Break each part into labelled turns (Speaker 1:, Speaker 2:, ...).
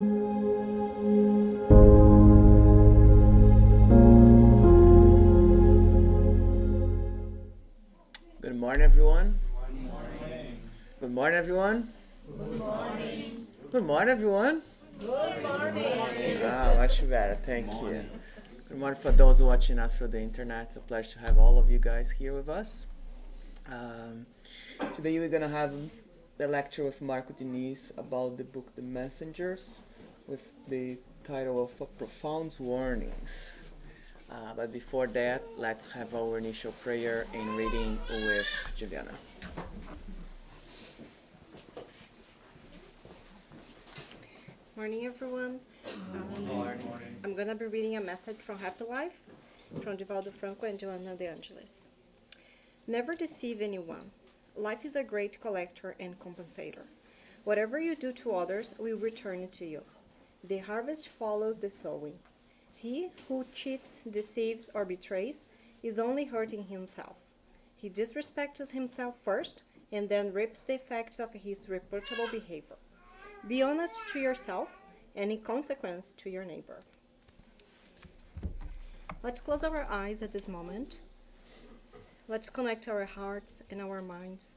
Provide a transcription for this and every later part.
Speaker 1: Good morning, everyone.
Speaker 2: Good morning.
Speaker 1: Good morning, everyone.
Speaker 3: Good morning.
Speaker 1: Good morning, everyone.
Speaker 3: Good morning.
Speaker 1: Ah, much better. Thank you. Good morning for those watching us through the internet. It's a pleasure to have all of you guys here with us. Today we're going to have the lecture with Marco Diniz about the book The Messengers with the title of Profound Warnings. But before that, let's have our initial prayer and reading with Juliana.
Speaker 4: Morning, everyone. I'm going to be reading a message from Happy Life from Divaldo Franco and Joanna De Angelis. Never deceive anyone. Life is a great collector and compensator. Whatever you do to others will return to you. The harvest follows the sowing. He who cheats, deceives, or betrays is only hurting himself. He disrespects himself first and then reaps the effects of his reproachable behavior. Be honest to yourself and in consequence to your neighbor. Let's close our eyes at this moment. Let's connect our hearts and our minds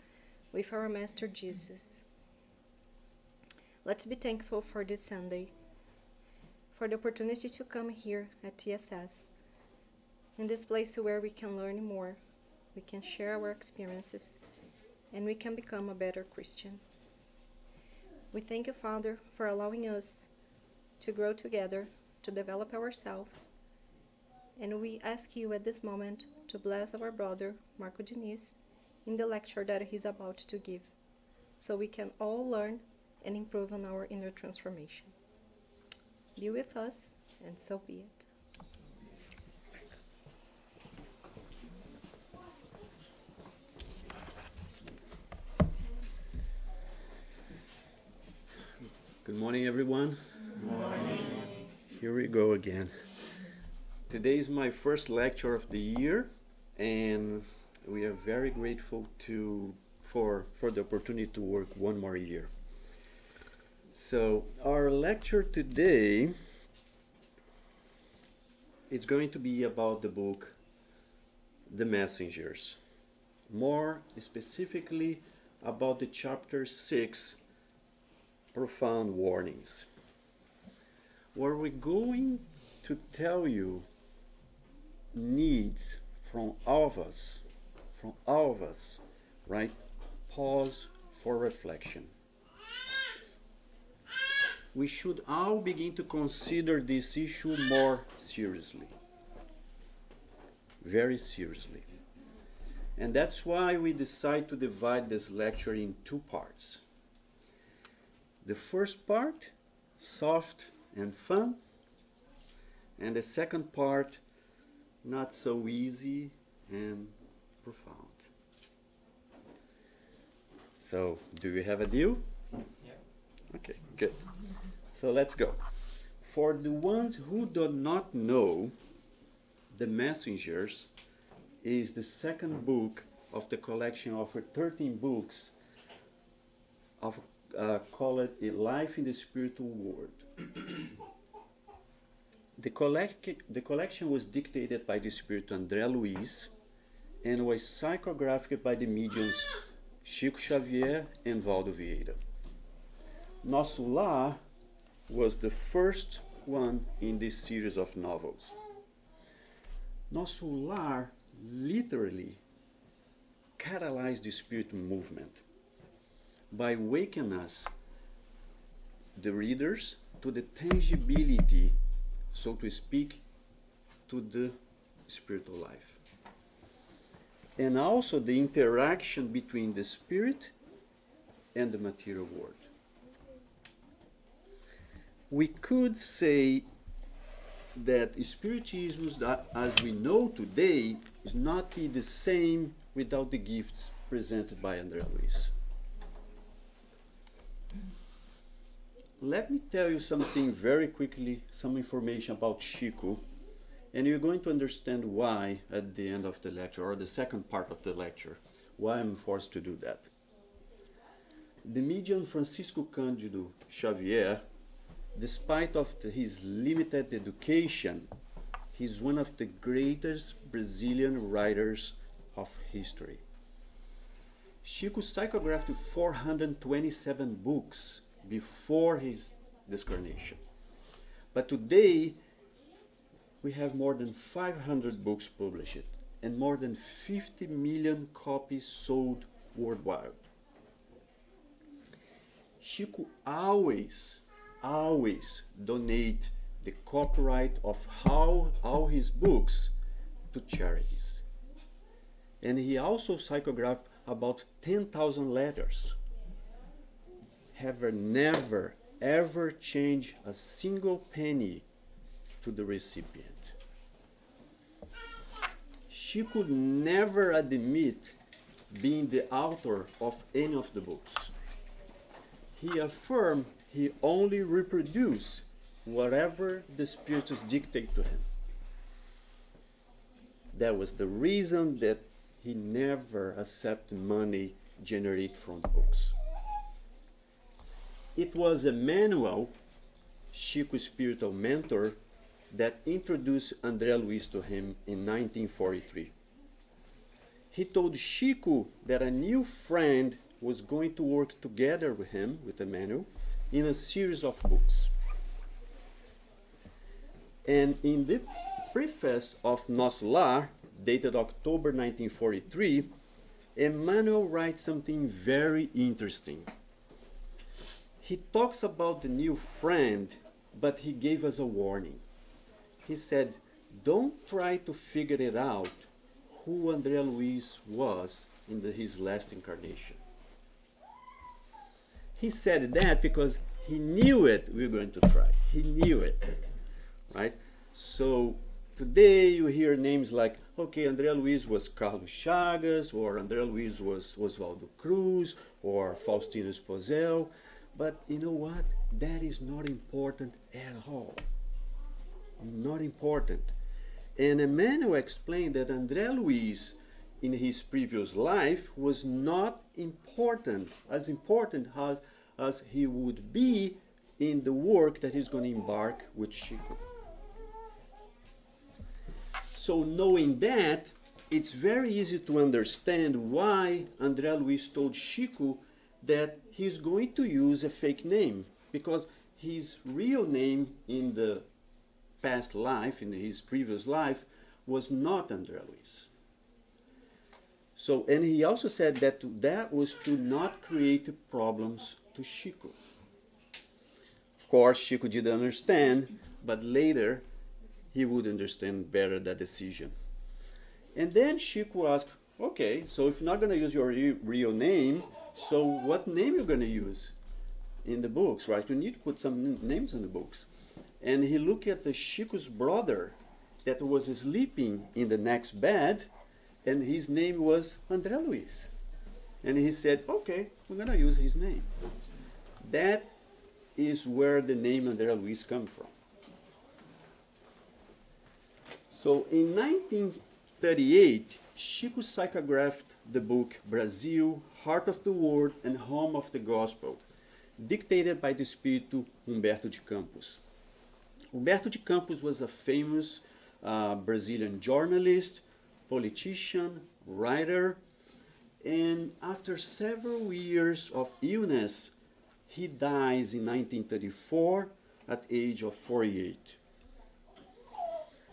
Speaker 4: with our Master Jesus. Let's be thankful for this Sunday, for the opportunity to come here at TSS, in this place where we can learn more, we can share our experiences, and we can become a better Christian. We thank you, Father, for allowing us to grow together, to develop ourselves, and we ask you at this moment to bless our brother, Marco Diniz, in the lecture that he's about to give, so we can all learn and improve on our inner transformation. Be with us, and so be it.
Speaker 2: Good morning, everyone.
Speaker 3: Good morning.
Speaker 2: Here we go again. Today is my first lecture of the year, and we are very grateful for the opportunity to work one more year. So our lecture today is going to be about the book The Messengers, more specifically about the chapter 6, Profound Warnings, where we're going to tell you needs from all of us, right? Pause for reflection. We should all begin to consider this issue more seriously, very seriously. And that's why we decide to divide this lecture in two parts. The first part, soft and fun, and the second part, not so easy and profound. So, do we have a deal?
Speaker 5: Yeah.
Speaker 2: Okay, good. So let's go. For the ones who do not know, The Messengers is the second book of the collection of 13 books of called A Life in the Spiritual World. The collection was dictated by the spirit André Luiz and was psychographed by the mediums Chico Xavier and Valdo Vieira. Nosso Lar was the first one in this series of novels. Nosso Lar literally catalyzed the spiritual movement by waking us, the readers, to the tangibility, so to speak, to the spiritual life. And also the interaction between the spirit and the material world. We could say that Spiritism, as we know today, is not the same without the gifts presented by André Luiz. Let me tell you something very quickly, some information about Chico, and you're going to understand why at the end of the lecture, or the second part of the lecture, why I'm forced to do that. The medium Francisco Cândido Xavier despite of his limited education, he's one of the greatest Brazilian writers of history. Chico psychographed 427 books before his discarnation. But today, we have more than 500 books published and more than 50 million copies sold worldwide. Chico always donate the copyright of all his books to charities. And he also psychographed about 10,000 letters. Have never, ever changed a single penny to the recipient. She could never admit being the author of any of the books. He affirmed he only reproduced whatever the Spiritists dictate to him. That was the reason that he never accepted money generated from books. It was Emmanuel, Chico's spiritual mentor, that introduced André Luiz to him in 1943. He told Chico that a new friend was going to work together with him, with Emmanuel, in a series of books. And in the preface of Nosso Lar, dated October 1943, Emmanuel writes something very interesting. He talks about the new friend, but he gave us a warning. He said, don't try to figure it out who André Luiz was in his last incarnation. He said that because he knew it we were going to try. He knew it, right? So today you hear names like, okay, André Luiz was Carlos Chagas, or André Luiz was Oswaldo Cruz, or Faustino Esposel. But you know what? That is not important at all. Not important. And Emmanuel explained that André Luiz, in his previous life, was not important as he would be in the work that he's going to embark with Chico. So knowing that, it's very easy to understand why André Luiz told Chico that he's going to use a fake name, because his real name in the past life, in his previous life, was not André Luiz. So, and he also said that that was to not create problems to Chico. Of course, Chico didn't understand, but later he would understand better that decision. And then Chico asked, okay, so if you're not going to use your real name, so what name are you going to use in the books, right? You need to put some names in the books. And he looked at the Chico's brother that was sleeping in the next bed, and his name was André Luiz. And he said, okay, we're going to use his name. That is where the name André Luiz comes from. So in 1938, Chico psychographed the book Brazil, Heart of the World and Home of the Gospel, dictated by the Espírito Humberto de Campos. Humberto de Campos was a famous Brazilian journalist, politician, writer, and after several years of illness, he dies in 1934 at the age of 48.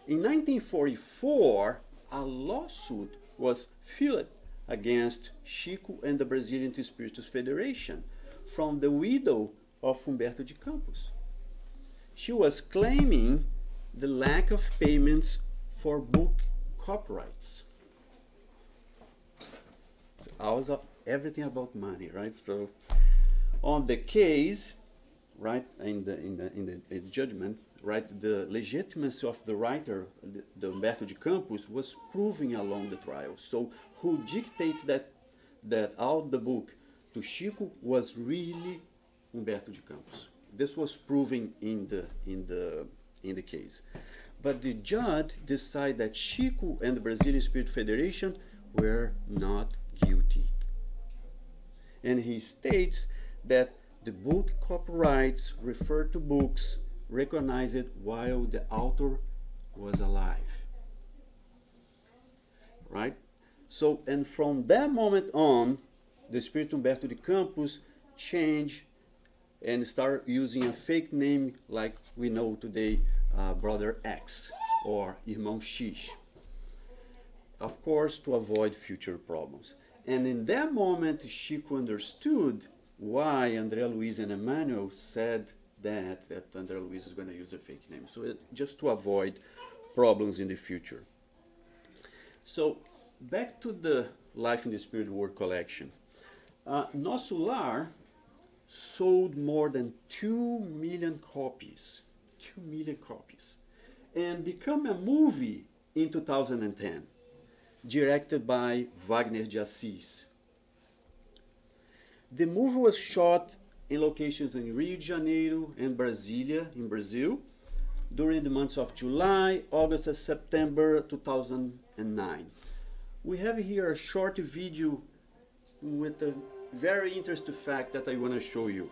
Speaker 2: In 1944, a lawsuit was filed against Chico and the Brazilian Spiritist Federation from the widow of Humberto de Campos. She was claiming the lack of payments for book copyrights. So also everything about money, right? So on the case, right, in the judgment, right, the legitimacy of the writer, the Humberto de Campos, was proven along the trial. So who dictated that out the book to Chico was really Humberto de Campos. This was proven in the case. But the judge decided that Chico and the Brazilian Spirit Federation were not guilty. And he states that The book copyrights refer to books recognized while the author was alive. Right? So, and from that moment on, the Espírito Humberto de Campos changed and started using a fake name like we know today, Brother X or Irmão X. Of course, to avoid future problems. And in that moment, Chico understood why André Luiz and Emmanuel said that André Luiz is going to use a fake name. So just to avoid problems in the future. So back to the Life in the Spirit World collection. Nosso Lar sold more than 2 million copies. 2 million copies. And became a movie in 2010. Directed by Wagner de Assis. The movie was shot in locations in Rio de Janeiro and Brasília, in Brazil, during the months of July, August, and September 2009. We have here a short video with a very interesting fact that I want to show you.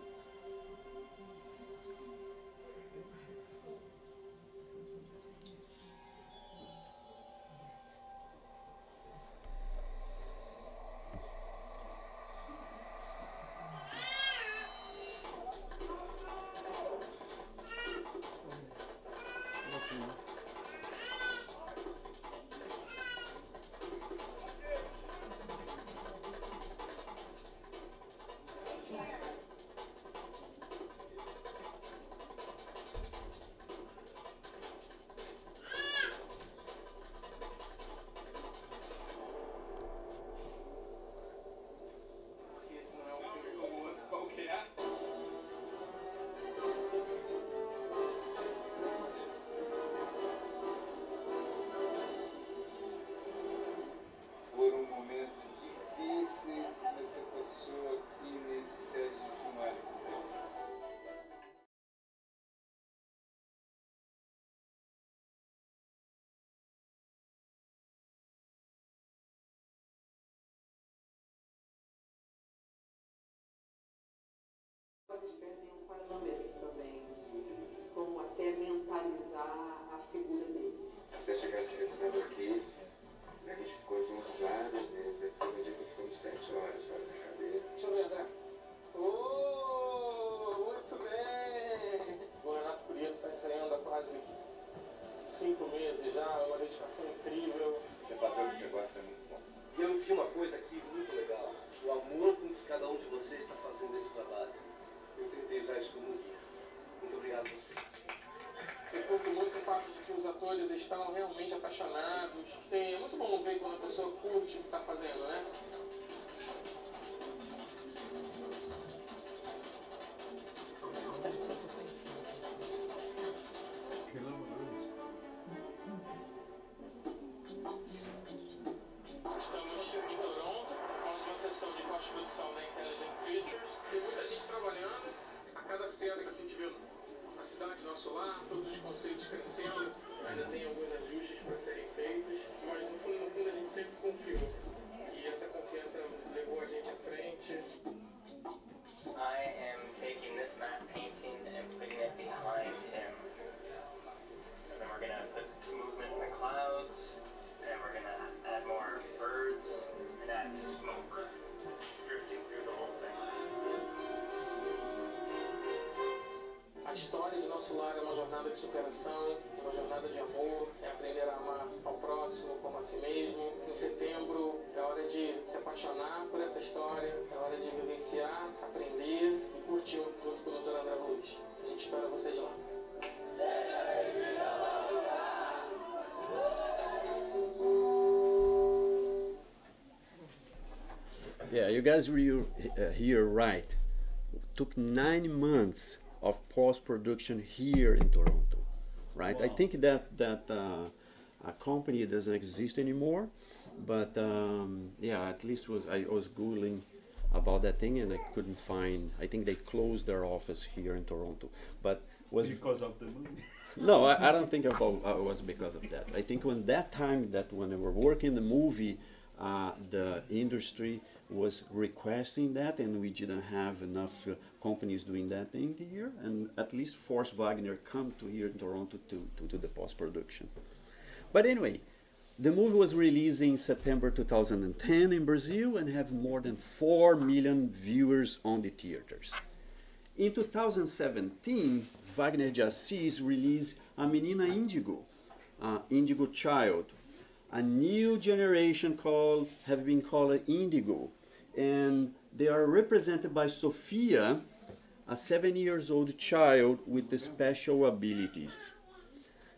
Speaker 5: Eles perdem um parâmetro também, como até mentalizar a figura dele.
Speaker 6: Até chegar esse resultado aqui, a gente ficou juntos várias vezes, depois do dia que ficamos 7 horas fora da cadeira.
Speaker 7: Deixa eu ver, André. Muito bem! O Renato Prieto está ensaiando há quase 5 meses já, é uma dedicação incrível.
Speaker 6: O papel que você gosta é muito bom. E eu vi uma coisa aqui muito legal, o amor com que cada um de vocês está fazendo esse trabalho. Eu tentei usar isso como um guia. Muito obrigado a você.
Speaker 7: Eu curto muito o fato de que os atores estão realmente apaixonados. É muito bom ver quando a pessoa curte o que está fazendo, né? Estamos em Toronto, após uma sessão de pós-produção da Intelligent Pictures. Tem muita gente trabalhando. A cada cena que a gente viu na cidade, nosso lar, todos os conceitos crescendo. Ainda tem alguns ajustes para serem feitos, mas no fundo a gente sempre confiou. E essa confiança levou a gente à frente.
Speaker 8: I am taking this matte painting and putting it behind him. And then we're going to put movement in the clouds, and we're going to add more birds, and add smoke drifting through the whole thing.
Speaker 7: A história de Nosso Lar é uma jornada de superação, uma jornada de amor, é aprender a amar ao próximo como a si mesmo. Em setembro é hora de se apaixonar por essa história, é hora de vivenciar, aprender e curtir junto com o Dr. André Luiz. A gente espera vocês lá.
Speaker 2: Yeah, you guys were here right. It took 9 months of post-production here in Toronto, right? Wow. I think that a company doesn't exist anymore, but yeah, at least I was Googling about that thing and I couldn't find. I think they closed their office here in Toronto, but was
Speaker 9: because of the movie.
Speaker 2: No, I don't think it was because of that. I think when that time that when they were working the movie, the industry was requesting that, and we didn't have enough companies doing that in the year, and at least forced Wagner come to here in Toronto to do the post-production. But anyway, the movie was released in September 2010 in Brazil and have more than 4 million viewers on the theaters. In 2017, Wagner de Assis released A Menina Índigo, Indigo Child. A new generation have been called Indigo, and they are represented by Sophia, a 7-year-old child with the special abilities.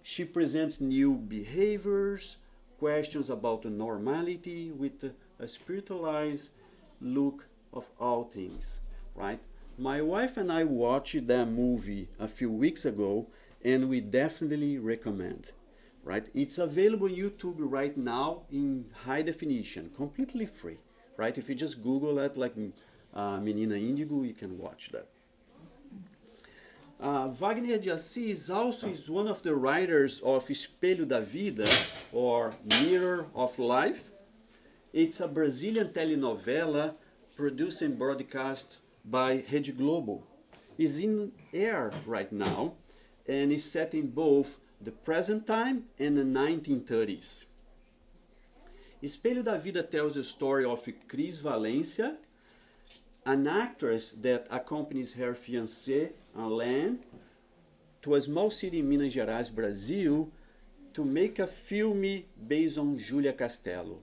Speaker 2: She presents new behaviors, questions about normality with a spiritualized look of all things, right? My wife and I watched that movie a few weeks ago, and we definitely recommend. Right? It's available on YouTube right now in high definition, completely free. Right? If you just Google it, like Menina Índigo, you can watch that. Wagner de Assis also is one of the writers of Espelho da Vida, or Mirror of Life. It's a Brazilian telenovela produced and broadcast by Rede Globo. It's in air right now, and is set in both the present time and the 1930s. Espelho da Vida tells the story of Cris Valencia, an actress that accompanies her fiancé, Alain, to a small city in Minas Gerais, Brazil, to make a film based on Julia Castello.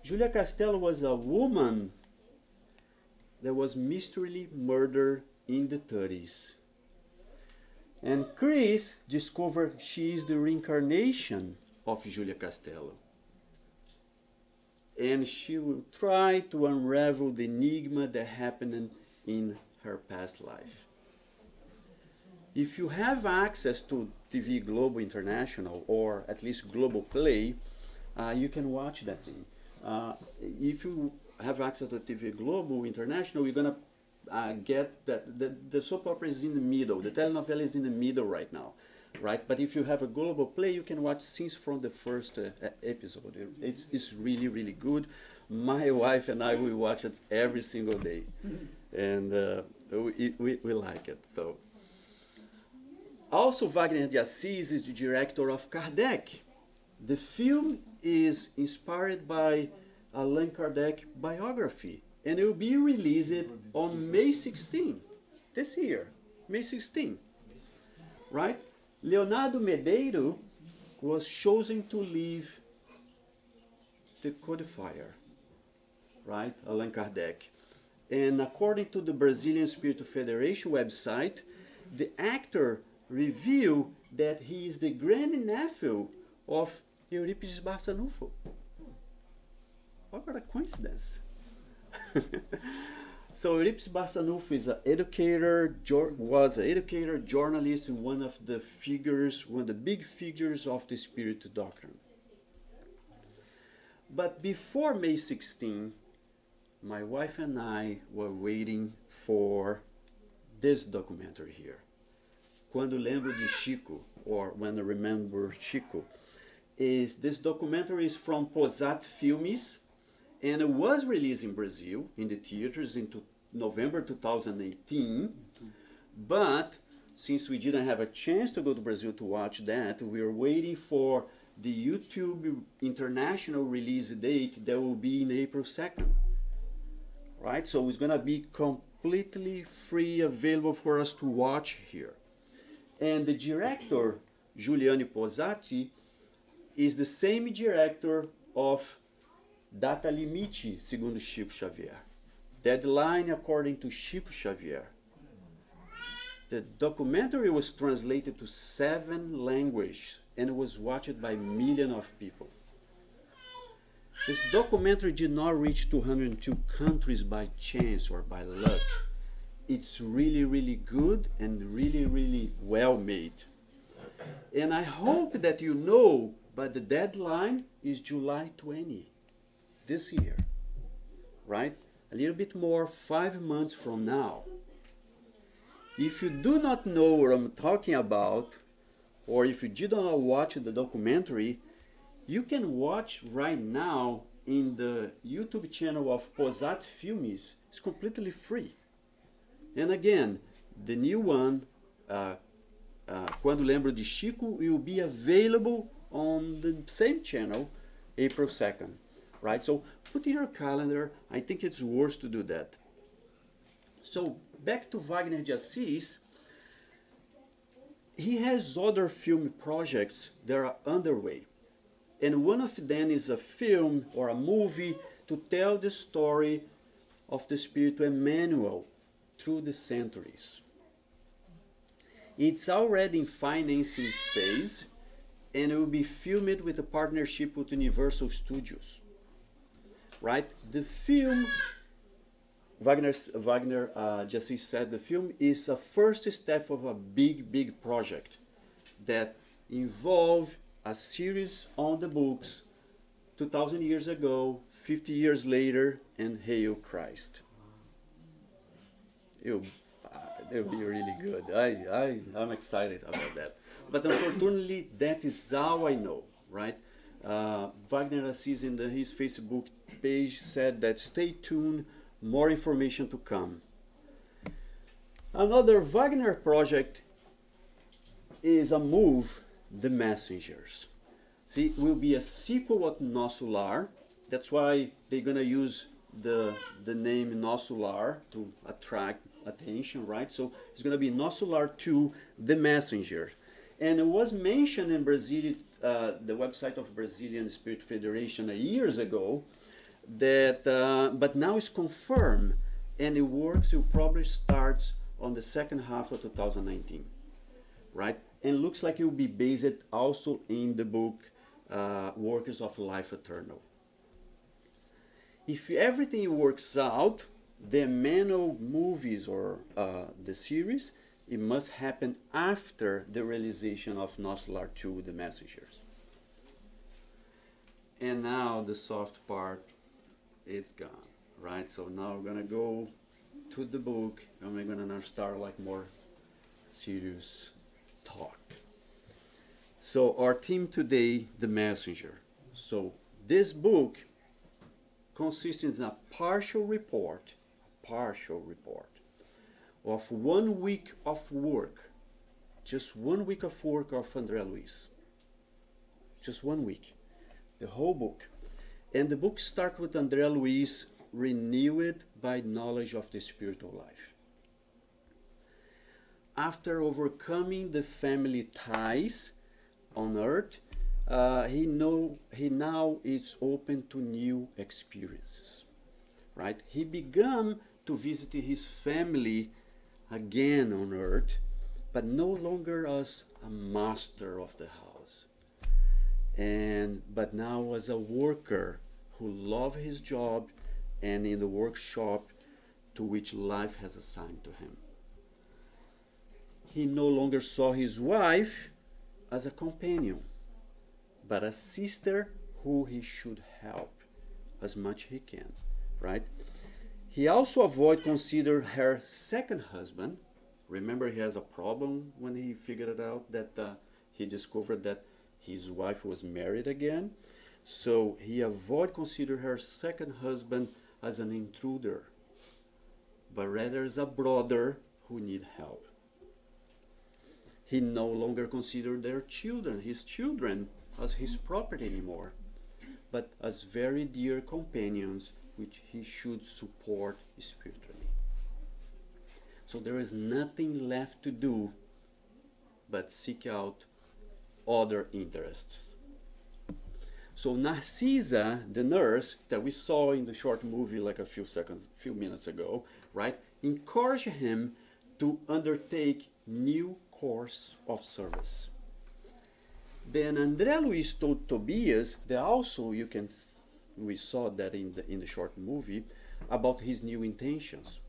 Speaker 2: Julia Castello was a woman that was mysteriously murdered in the 30s. And Chris discovered she is the reincarnation of Julia Castello. And she will try to unravel the enigma that happened in her past life. If you have access to TV Globo International, or at least Global Play, you can watch that thing. If you have access to TV Globo International, you're going to get that the soap opera is in the middle, the telenovela is in the middle right now, right? But if you have a Global Play, you can watch scenes from the first episode. It's really, really good. My wife and I, we watch it every single day, and we like it. So, also Wagner de Assis is the director of Kardec. The film is inspired by Allan Kardec biography, and it will be released on May 16, this year, May 16, right? Leonardo Medeiros was chosen to leave the codifier, right? Allan Kardec. And according to the Brazilian Spirit Federation website, the actor revealed that he is the grandnephew of Eurípides Barçanufo. What a coincidence. So Eurípides Barçanufo is was an educator, journalist, and one of the big figures of the Spirit doctrine. But before May 16, my wife and I were waiting for this documentary here. Quando Lembro de Chico, or When I Remember Chico. This documentary is from Posat Filmes, and it was released in Brazil in the theaters in November 2018. But since we didn't have a chance to go to Brazil to watch that, we are waiting for the YouTube international release date that will be in April 2nd. Right? So it's going to be completely free, available for us to watch here. And the director, Giuliano Posati, is the same director of Data Limite, segundo Chico Xavier. Deadline according to Chico Xavier. The documentary was translated to 7 languages and was watched by millions of people. This documentary did not reach 202 countries by chance or by luck. It's really, really good and really, really well made. And I hope that you know, but the deadline is July 20, this year, right? A little bit more, 5 months from now. If you do not know what I'm talking about, or if you did not watch the documentary, you can watch right now in the YouTube channel of Posat Filmes is completely free. And again, the new one, Quando Lembro de Chico, will be available on the same channel, April 2nd, right? So put in your calendar, I think it's worth to do that. So back to Wagner de Assis, he has other film projects that are underway. And one of them is a film or a movie to tell the story of the Spirit Emmanuel through the centuries. It's already in financing phase and it will be filmed with a partnership with Universal Studios. Right? The film, Wagner just said, the film is a first step of a big project that involves a series on the books 2,000 years ago, 50 years later, and Hail Christ. It'll be really good. I'm excited about that. But unfortunately, that is all I know, right? Wagner Assis in his Facebook page said that stay tuned, more information to come. Another Wagner project is a move, The Messengers. See, it will be a sequel of Nosso Lar. That's why they're gonna use the name Nosso Lar to attract attention, right? So it's gonna be Nosso Lar 2, The Messenger. And it was mentioned in Brazil, the website of Brazilian Spirit Federation years ago, that but now it's confirmed, and the works will probably start on the second half of 2019, right? And looks like it will be based also in the book Workers of Life Eternal. If everything works out, the Emmanuel movies or the series, it must happen after the realization of Nosso Lar 2, The Messengers. And now the soft part, it's gone, right? So now we're gonna go to the book and we're gonna now start like more serious talk. So our theme today, The Messenger. So this book consists in a partial report of 1 week of work, just 1 week of work of André Luiz. Just 1 week, the whole book. And the book starts with André Luiz renewed by knowledge of the spiritual life. After overcoming the family ties on earth, he now is open to new experiences, right? He began to visit his family again on earth, but no longer as a master of the house, but now as a worker who loved his job and in the workshop to which life has assigned to him. He no longer saw his wife as a companion, but a sister who he should help as much he can, right? He also consider her second husband. Remember, he has a problem when he figured it out that he discovered that his wife was married again. So he consider her second husband as an intruder, but rather as a brother who need help. He no longer considered his children, as his property anymore, but as very dear companions which he should support spiritually. So there is nothing left to do but seek out other interests. So Narcisa, the nurse that we saw in the short movie like a few minutes ago, right, encouraged him to undertake new course of service. Then André Luiz told Tobias that also we saw that in the short movie about his new intentions.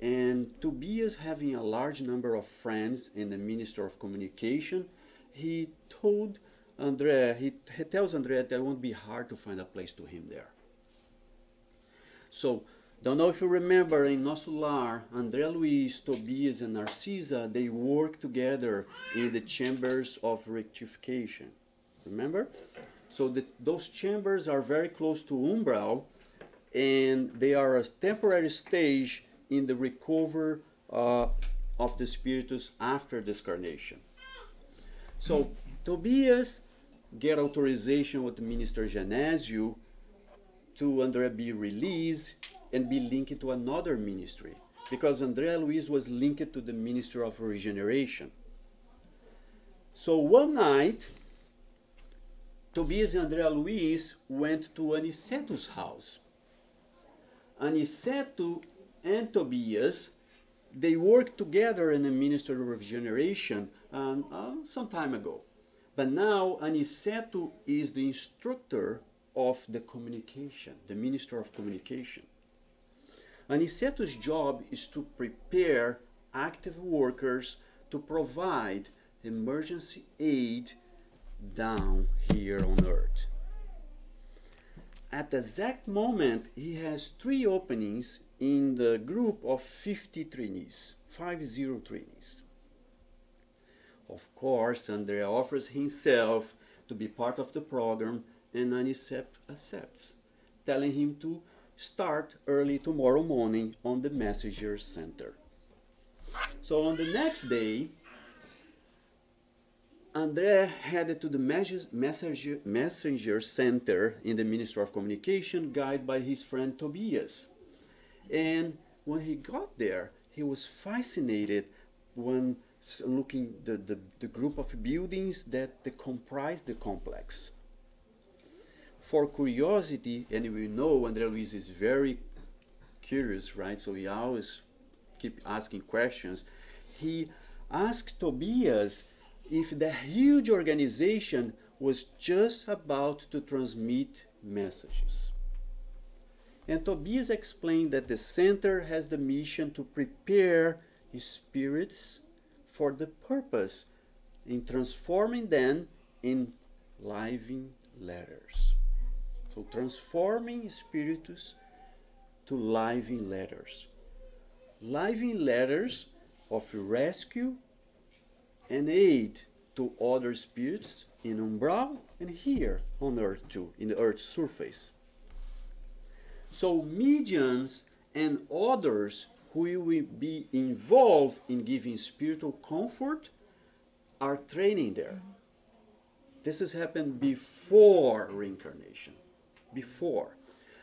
Speaker 2: And Tobias, having a large number of friends in the Minister of Communication, he tells André that it won't be hard to find a place to him there. So, don't know if you remember in Nosso Lar, André Luiz, Tobias, and Narcisa, they work together in the chambers of rectification. Remember? So those chambers are very close to umbral, and they are a temporary stage in the recovery of the spiritus after discarnation. So Tobias get authorization with Minister Genésio to André be released and be linked to another ministry, because André Luiz was linked to the Ministry of Regeneration. So one night, Tobias and André Luiz went to Aniceto's house. Aniceto and Tobias, they worked together in the Ministry of Regeneration some time ago. But now Aniceto is the instructor of the communication, the Minister of Communication. Aniceto's job is to prepare active workers to provide emergency aid down here on earth. At the exact moment, he has 3 openings in the group of 50 trainees, 50 trainees. Of course, André offers himself to be part of the program, and Aniceto accepts, telling him to start early tomorrow morning on the Messenger Center. So on the next day, André headed to the Messenger Center in the Ministry of Communication, guided by his friend Tobias. And when he got there, he was fascinated when looking the group of buildings that comprise the complex. For curiosity, and we know André Luiz is very curious, right? So he always keep asking questions. He asked Tobias if the huge organization was just about to transmit messages. And Tobias explained that the center has the mission to prepare spirits for the purpose in transforming them in living letters. So transforming spiritus to living letters. Living letters of rescue and aid to other spirits in umbral and here on earth too, in the earth's surface. So mediums and others who will be involved in giving spiritual comfort are training there. This has happened before reincarnation. Before.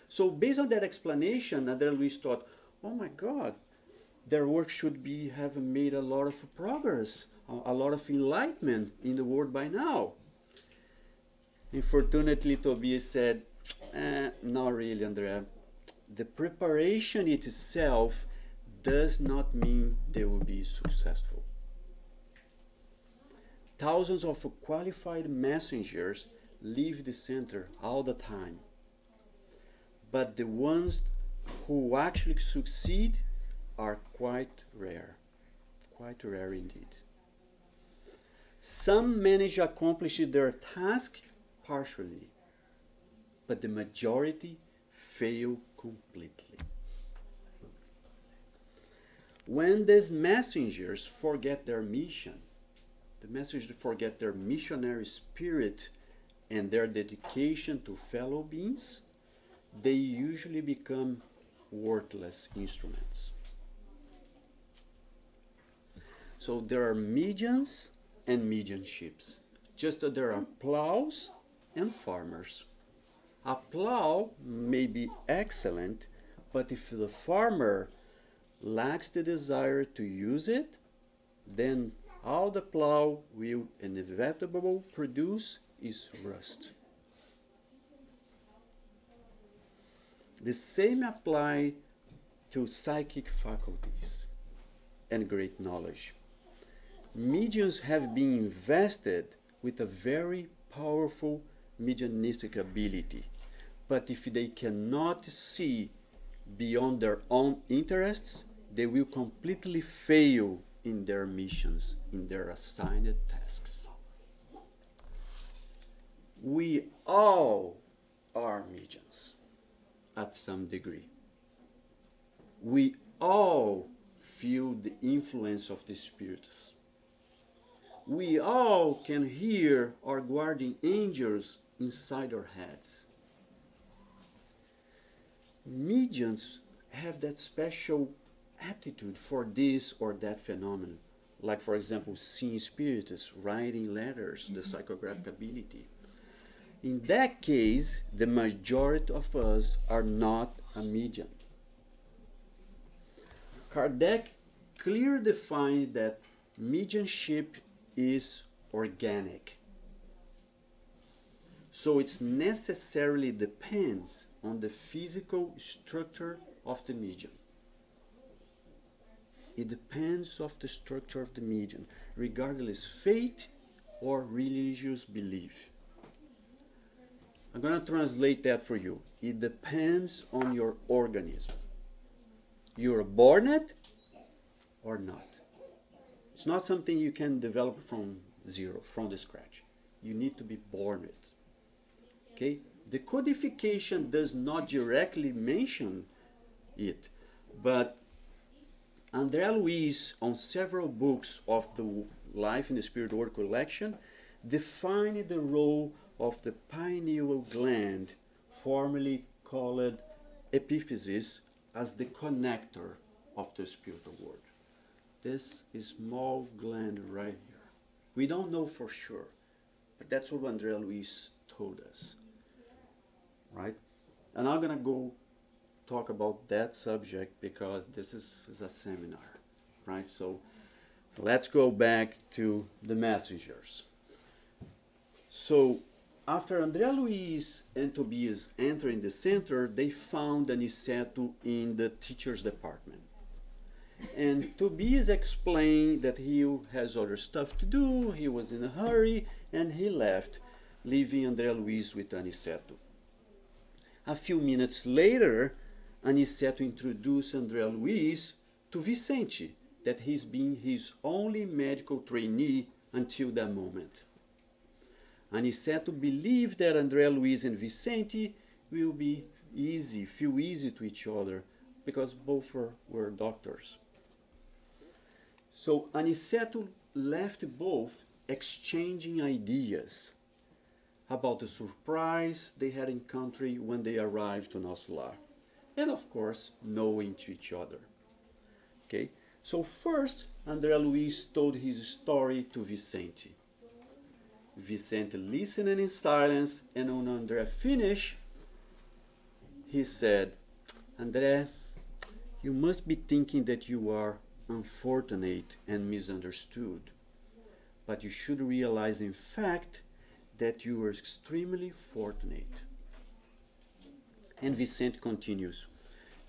Speaker 2: So based on that explanation, André Luiz thought, oh my God, their work should have made a lot of progress, a lot of enlightenment in the world by now. Unfortunately, Tobias said, not really, André. The preparation itself does not mean they will be successful. Thousands of qualified messengers leave the center all the time. But the ones who actually succeed are quite rare indeed. Some manage to accomplish their task partially, but the majority fail completely. When these messengers forget their mission, the messengers forget their missionary spirit and their dedication to fellow beings, they usually become worthless instruments. So there are mediums and mediumships, just that there are plows and farmers. A plow may be excellent, but if the farmer lacks the desire to use it, then all the plow will inevitably produce is rust. The same applies to psychic faculties and great knowledge. Mediums have been invested with a very powerful mediumistic ability, but if they cannot see beyond their own interests, they will completely fail in their missions, in their assigned tasks. We all are mediums at some degree. We all feel the influence of the spirits. We all can hear our guardian angels inside our heads. Mediums have that special aptitude for this or that phenomenon. Like, for example, seeing spiritists, writing letters, the psychographic ability. In that case, the majority of us are not a medium. Kardec clearly defined that mediumship is organic. So it necessarily depends on the physical structure of the medium. It depends on the structure of the medium, regardless faith or religious belief. I'm going to translate that for you. It depends on your organism. You're born it or not. It's not something you can develop from zero, from the scratch. You need to be born it. Okay? The codification does not directly mention it, but André Luiz, on several books of the Life in the Spirit World collection, defined the role of the pineal gland, formerly called epiphysis, as the connector of the spiritual world. This is small gland right here. We don't know for sure, but that's what André Luiz told us. Right? And I'm going to go talk about that subject because this is a seminar. Right? So let's go back to the messengers. So after André Luiz and Tobias entering the center, they found Aniceto in the teacher's department. And Tobias explained that he has other stuff to do, he was in a hurry, and he left, leaving André Luiz with Aniceto. A few minutes later, Aniceto introduced André Luiz to Vicente, that he's been his only medical trainee until that moment. Aniceto believed that André Luiz and Vicente will be feel easy to each other, because both were doctors. So Aniceto left both exchanging ideas about the surprise they had encountered when they arrived to Nosso Lar. And of course, knowing to each other. Okay? So first, André Luiz told his story to Vicente. Vicente listened in silence, and when André finished, he said, André, you must be thinking that you are unfortunate and misunderstood, but you should realize in fact that you are extremely fortunate. And Vicente continues,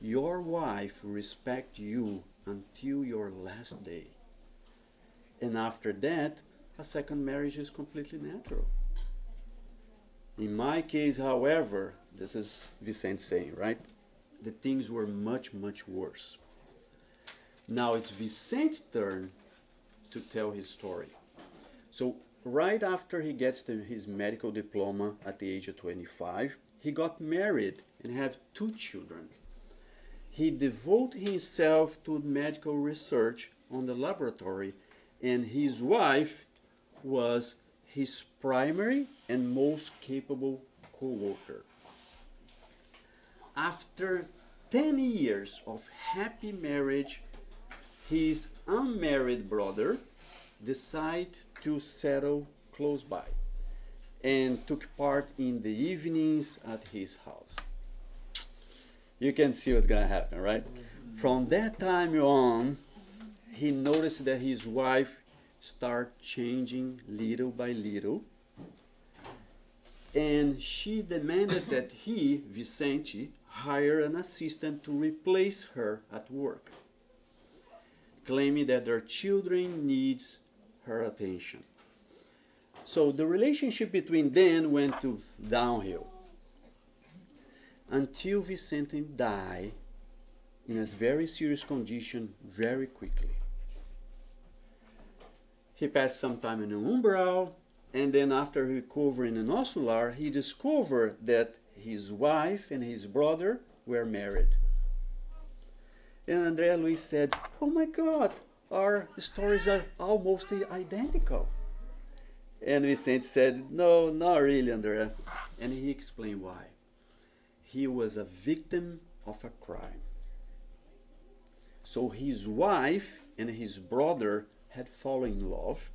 Speaker 2: your wife will respect you until your last day. And after that, a second marriage is completely natural. In my case, however, this is Vicente saying, right? The things were much, much worse. Now it's Vicente's turn to tell his story. So right after he gets his medical diploma at the age of 25, he got married and had 2 children. He devoted himself to medical research on the laboratory, and his wife was his primary and most capable co-worker. After 10 years of happy marriage, his unmarried brother decided to settle close by and took part in the evenings at his house. You can see what's going to happen, right? From that time on, he noticed that his wife started changing little by little, and she demanded that he, Vicente, hire an assistant to replace her at work, claiming that their children needs her attention. So the relationship between them went to downhill until Vicente died in a very serious condition very quickly. He passed some time in an umbral, and then after recovering in Nosso Lar, he discovered that his wife and his brother were married. And André Luiz said, oh my God, our stories are almost identical. And Vicente said, no, not really, Andrea. And he explained why. He was a victim of a crime. So his wife and his brother had fallen in love,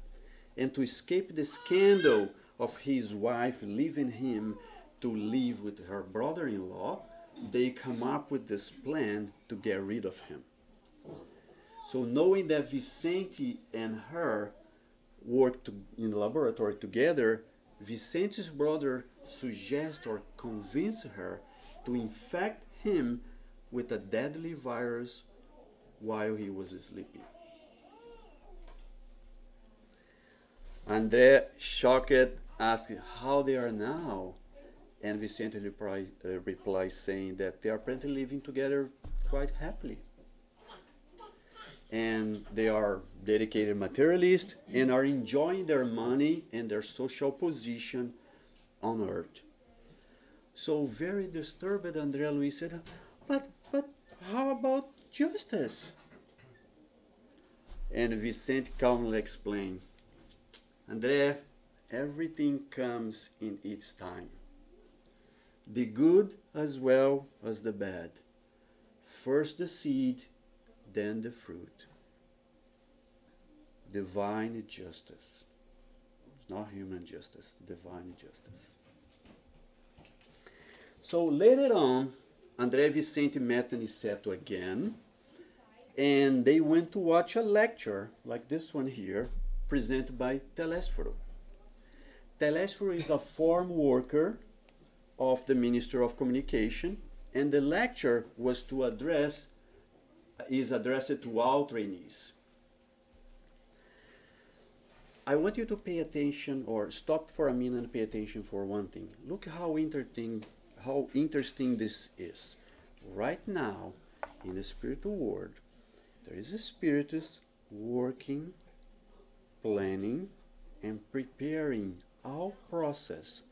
Speaker 2: and to escape the scandal of his wife leaving him to live with her brother-in-law, they come up with this plan to get rid of him. So knowing that Vicente and her worked in the laboratory together, Vicente's brother suggests or convinces her to infect him with a deadly virus while he was sleeping. André, shocked, asked how they are now, and Vicente replies saying that they are apparently living together quite happily. And they are dedicated materialists and are enjoying their money and their social position on earth. So very disturbed, André Luis said, but how about justice? And Vicente calmly explained, André, everything comes in its time. The good as well as the bad. First the seed, then the fruit. Divine justice. It's not human justice, divine justice. So later on, André Vicente met Aniceto again, and they went to watch a lecture, like this one here, presented by Telésforo. Telésforo is a farm worker of the Minister of Communication, and the lecture was addressed to all trainees. I want you to pay attention, or stop for a minute and pay attention for one thing. Look how interesting this is. Right now, in the spiritual world, there is a spiritist working, planning, and preparing our process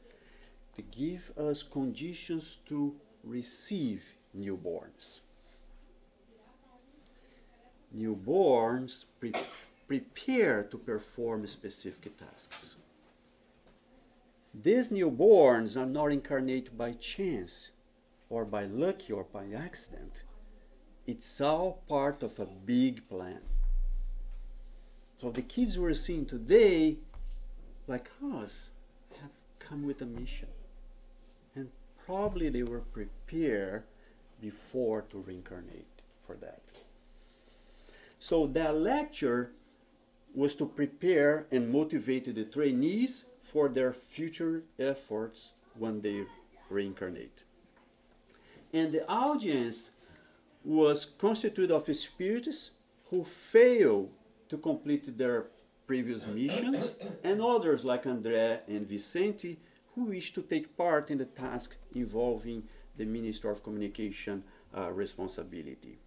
Speaker 2: to give us conditions to receive newborns. Newborns prepare to perform specific tasks. These newborns are not incarnated by chance or by luck or by accident. It's all part of a big plan. So the kids we're seeing today, like us, have come with a mission. And probably they were prepared before to reincarnate for that. So that lecture was to prepare and motivate the trainees for their future efforts when they reincarnate. And the audience was constituted of spirits who failed to complete their previous missions, and others like André and Vicente who wished to take part in the task involving the Minister of Communication responsibility.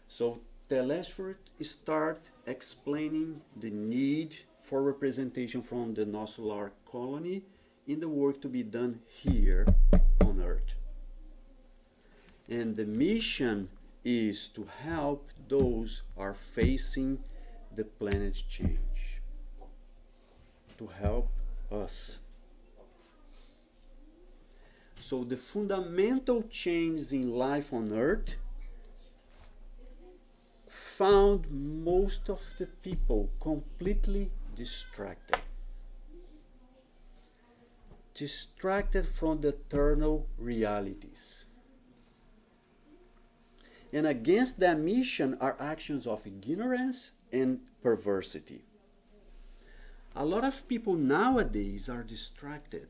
Speaker 2: So Telésforo start explaining the need for representation from the Nosso Lar colony in the work to be done here on Earth. And the mission is to help those who are facing the planet's change, to help us. So the fundamental change in life on Earth found most of the people completely distracted. Distracted from the eternal realities. And against that mission are actions of ignorance and perversity. A lot of people nowadays are distracted,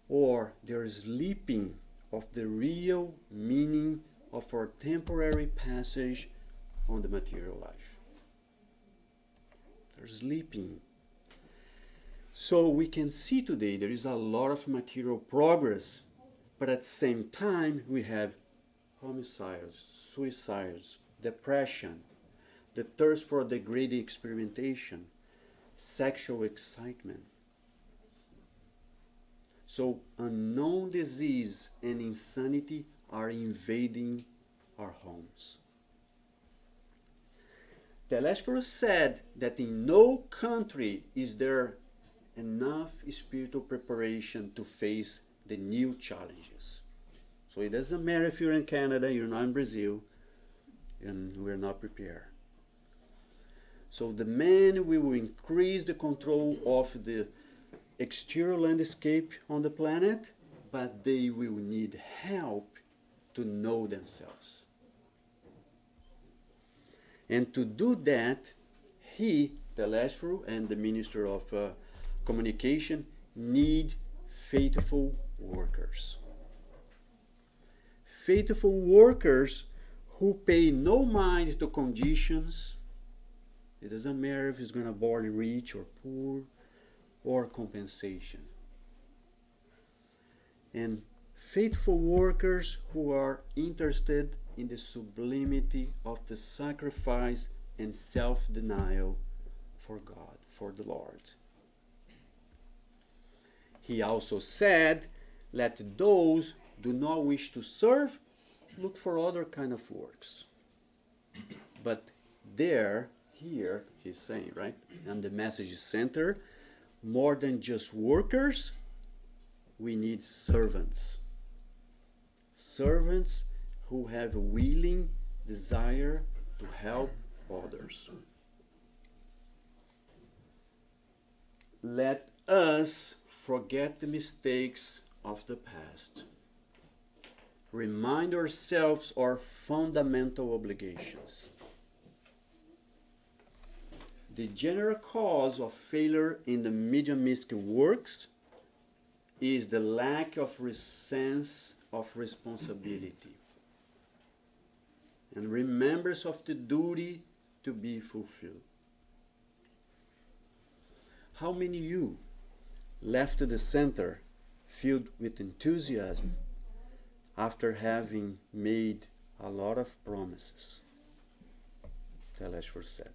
Speaker 2: or they're sleeping of the real meaning of our temporary passage on the material life. They're sleeping. So we can see today there is a lot of material progress, but at the same time we have homicides, suicides, depression, the thirst for degrading experimentation, sexual excitement. So unknown disease and insanity are invading our homes. Telésforo said that in no country is there enough spiritual preparation to face the new challenges. So it doesn't matter if you're in Canada, you're not in Brazil, and we're not prepared. So the man will increase the control of the exterior landscape on the planet, but they will need help to know themselves. And to do that, he, Telesforo, and the Minister of Communication need faithful workers. Faithful workers who pay no mind to conditions. It doesn't matter if he's going to born rich or poor, or compensation. And faithful workers who are interested in the sublimity of the sacrifice and self-denial for God, for the Lord. He also said, let those do not wish to serve look for other kind of works. But here, he's saying, right, and the message center, more than just workers, we need servants. Servants who have a willing desire to help others. Let us forget the mistakes of the past. Remind ourselves our fundamental obligations. The general cause of failure in the mediumistic works is the lack of sense of responsibility and remembrance of the duty to be fulfilled. How many of you left the center filled with enthusiasm after having made a lot of promises? Telesforo said.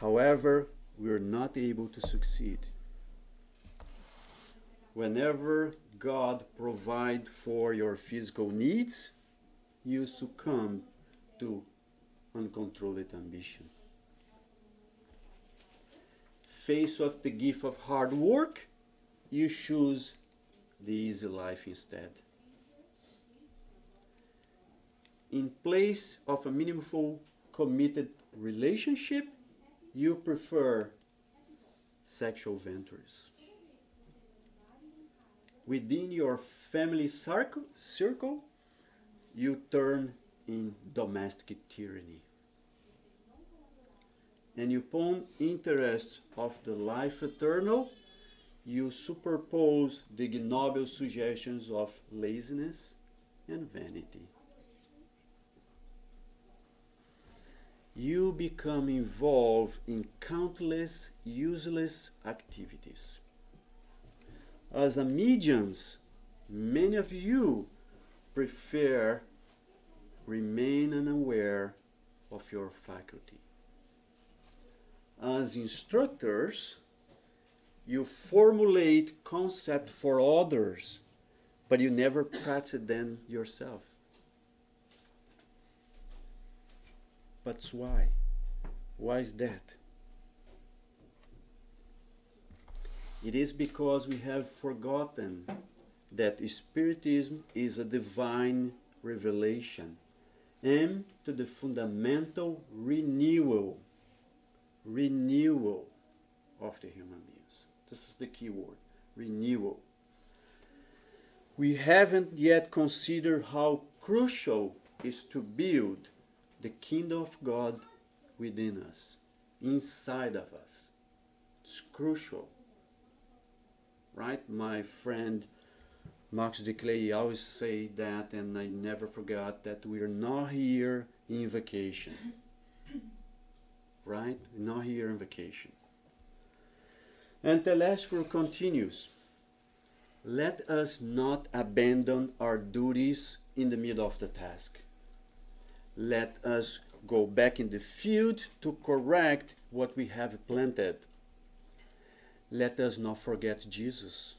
Speaker 2: However, we are not able to succeed. Whenever God provides for your physical needs, you succumb to uncontrolled ambition. Faced with the gift of hard work, you choose the easy life instead. In place of a meaningful, committed relationship, you prefer sexual ventures. Within your family circle, you turn in domestic tyranny. And upon interest of the life eternal, you superpose the ignoble suggestions of laziness and vanity. You become involved in countless useless activities. As a mediums, many of you prefer remain unaware of your faculty. As instructors, you formulate concepts for others, but you never practice them yourself. But why? Why is that? It is because we have forgotten that Spiritism is a divine revelation aimed to the fundamental renewal of the human beings. This is the key word, renewal. We haven't yet considered how crucial it is to build the kingdom of God within us, inside of us. It's crucial. Right? My friend Max de Clay always say that, and I never forgot that we are not here in vacation. Right? We're not here in vacation. And Telesforo continues, let us not abandon our duties in the middle of the task. Let us go back in the field to correct what we have planted. Let us not forget Jesus.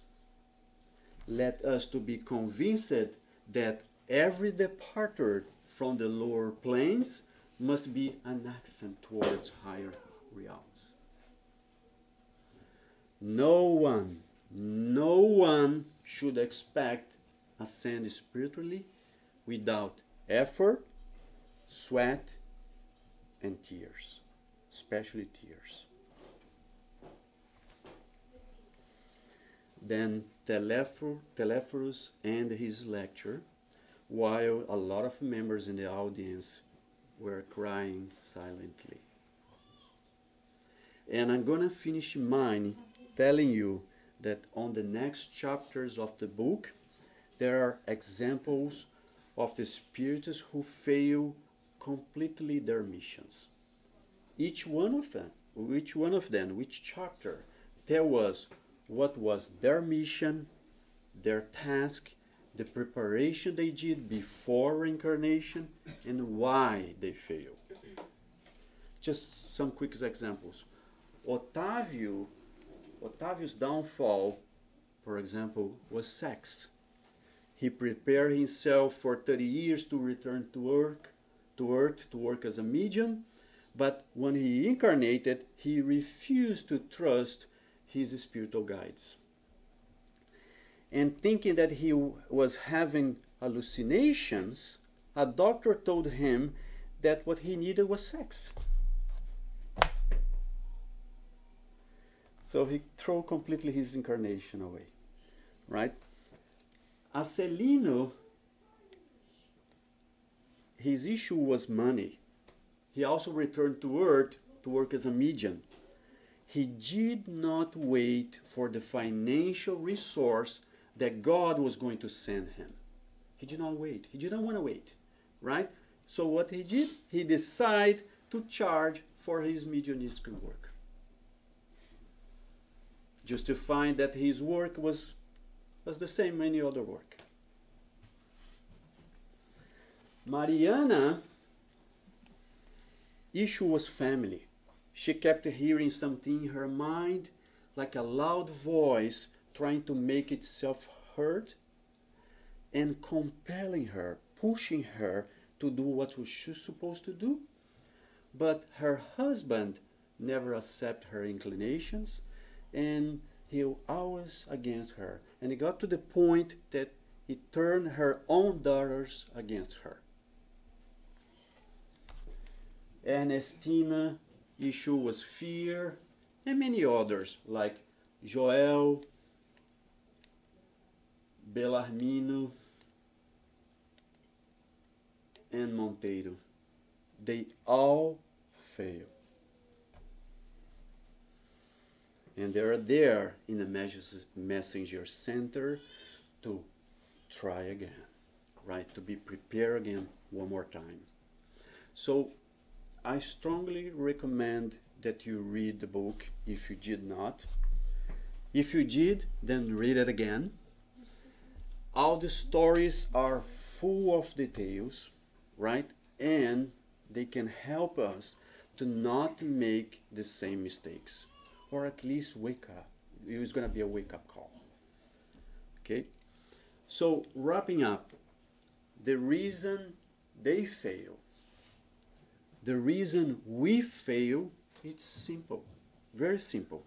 Speaker 2: Let us to be convinced that every departure from the lower planes must be an ascent towards higher realms. no one should expect ascend spiritually without effort, sweat, and tears, especially tears. Then Telephorus ended his lecture while a lot of members in the audience were crying silently. And I'm going to finish mine telling you that on the next chapters of the book, there are examples of the spiritists who fail completely their missions. Each one of them, which chapter, tell us what was their mission, their task, the preparation they did before reincarnation, and why they failed. Just some quick examples. Otávio's downfall, for example, was sex. He prepared himself for 30 years to return to Earth to work as a medium, but when he incarnated, he refused to trust his spiritual guides. And thinking that he was having hallucinations, a doctor told him that what he needed was sex. So he threw completely his incarnation away, right? Acelino, his issue was money. He also returned to Earth to work as a medium. He did not wait for the financial resource that God was going to send him. He did not wait. He didn't want to wait, right? So what he did, he decided to charge for his mediumistic work, just to find that his work was the same as any other work. Mariana, issue was family. She kept hearing something in her mind, like a loud voice trying to make itself heard and compelling her, pushing her to do what she was supposed to do. But her husband never accepted her inclinations, and he was always against her. And it got to the point that he turned her own daughters against her. Ernestina, issue was fear, and many others like Joel, Belarmino, and Monteiro. They all fail. And they are there in the messenger center to try again, right? To be prepared again one more time. So I strongly recommend that you read the book if you did not. If you did, then read it again. All the stories are full of details, right? And they can help us to not make the same mistakes, or at least wake up. It's going to be a wake-up call. Okay? So, wrapping up, the reason they fail, the reason we fail, it's simple, very simple.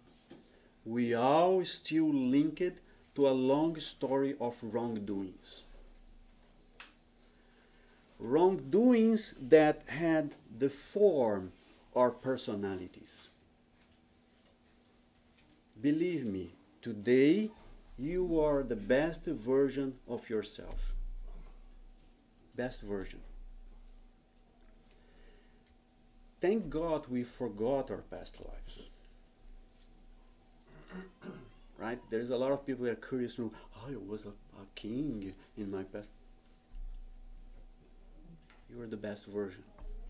Speaker 2: We all still linked to a long story of wrongdoings. Wrongdoings that had the form or personalities. Believe me, today you are the best version of yourself. Best version. Thank God we forgot our past lives. Right? There's a lot of people who are curious to know, I was a king in my past. You are the best version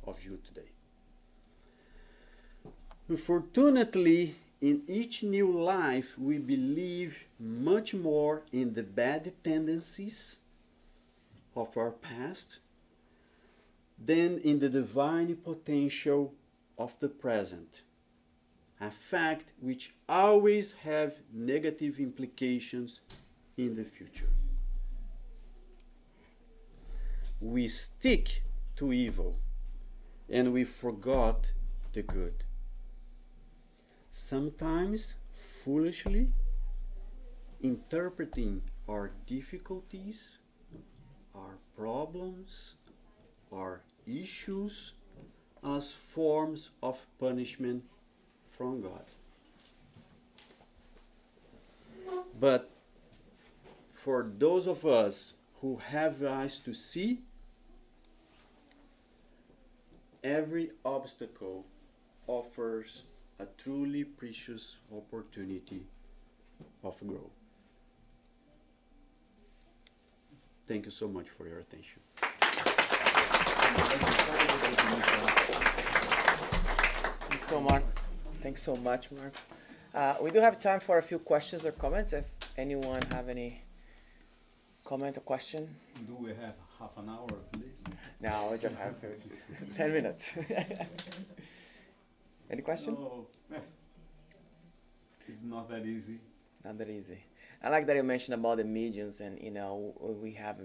Speaker 2: of you today. Unfortunately, in each new life, we believe much more in the bad tendencies of our past than in the divine potential of the present, a fact which always have negative implications in the future. We stick to evil and we forgot the good. Sometimes foolishly interpreting our difficulties, our problems, our issues as forms of punishment from God. But for those of us who have eyes to see, every obstacle offers a truly precious opportunity of growth. Thank you so much for your attention.
Speaker 1: Thanks so much, Mark. We do have time for a few questions or comments. If anyone have any comment or question?
Speaker 9: Do we have half an hour at least?
Speaker 1: No, we just have 10 minutes. Any question?
Speaker 9: No. It's not that easy.
Speaker 1: Not that easy. I like that you mentioned about the mediums, and we have